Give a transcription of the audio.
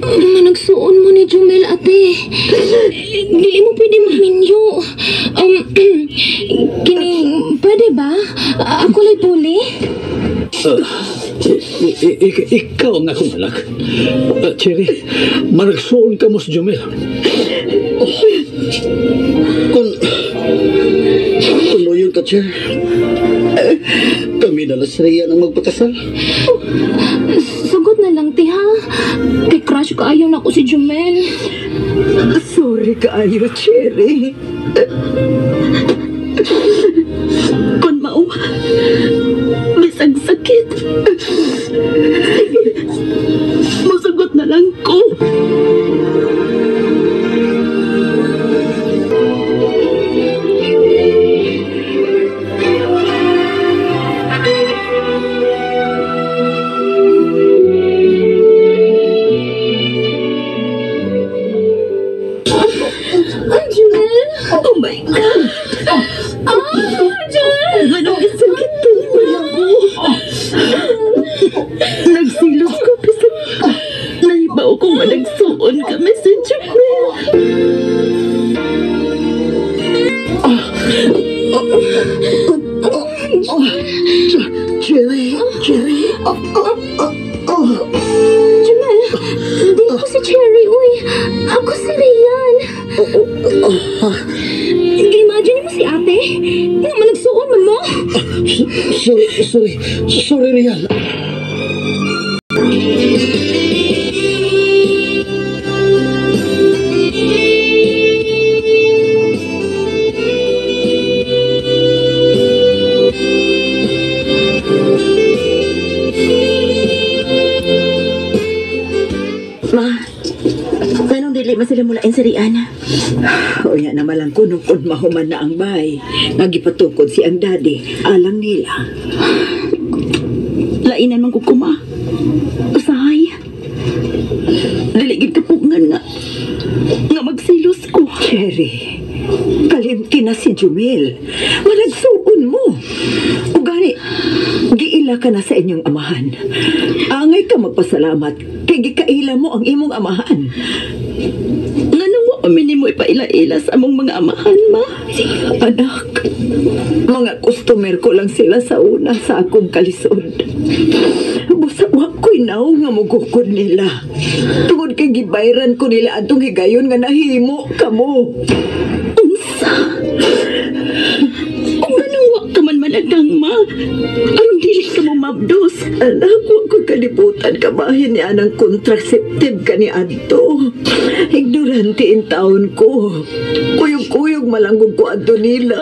Managsuon mo ni Jumel, ate. Dili mo pwede maminyo. Kini, pwede ba? Ako lay puli? Ikaw ang akong anak. Cherry, managsuon ka mo si Jumel. Kung loyon ka, Cher, kami na lasriya ng magpakasal. Sagot na lang, ti, ha? Kay crush ko ayaw na ko si Jumel. Sorry kaayo, Cherry. Kung mao, bisag sakit. Masagot na lang ko. Jumel? Oh my God! Jumel! Anong sakit to niya mo? Nagsilos ko, pisag naibaw kong managsuon kami sa Jumel. Cherry, Jumel, hindi ako si Cherry, uy. Ako si Rian. Imagine mo si ate. Nga managsuon man mo. Sorry, Rian. Ma, anong dili man sila mulain sa Riana? O yan naman lang kunong kung mahuman na ang bay. Nagipatukod si ang daddy. Alang nila. Lainan man ko kuma. Usahay. Diligid kapungan nga. Nga magsilos ko. Cherry, kalimti na si Jumel. Managsuon mo. O gani, giila ka na sa inyong amahan. Angay ka magpasalamat. Kay gikaila mo ang imong amahan. Nga nang wapamin mo ipaila-ila sa among mga amahan, ma. Anak, mga customer ko lang sila sa una sa akong kalisod. Busawa ko'y naw nga mugukod nila. Tungod kay gibayran ko nila atong higayon nga nahimo kamo. Unsa? Kung anong wak ka man managang, ma. Anong dili ka mo mabdos? Anak, huwag ko kalibutan kabahin ni anang contraceptive ka ni Adto. Ignorante in taon ko. Kuyog-kuyog malanggod ko Adto nila.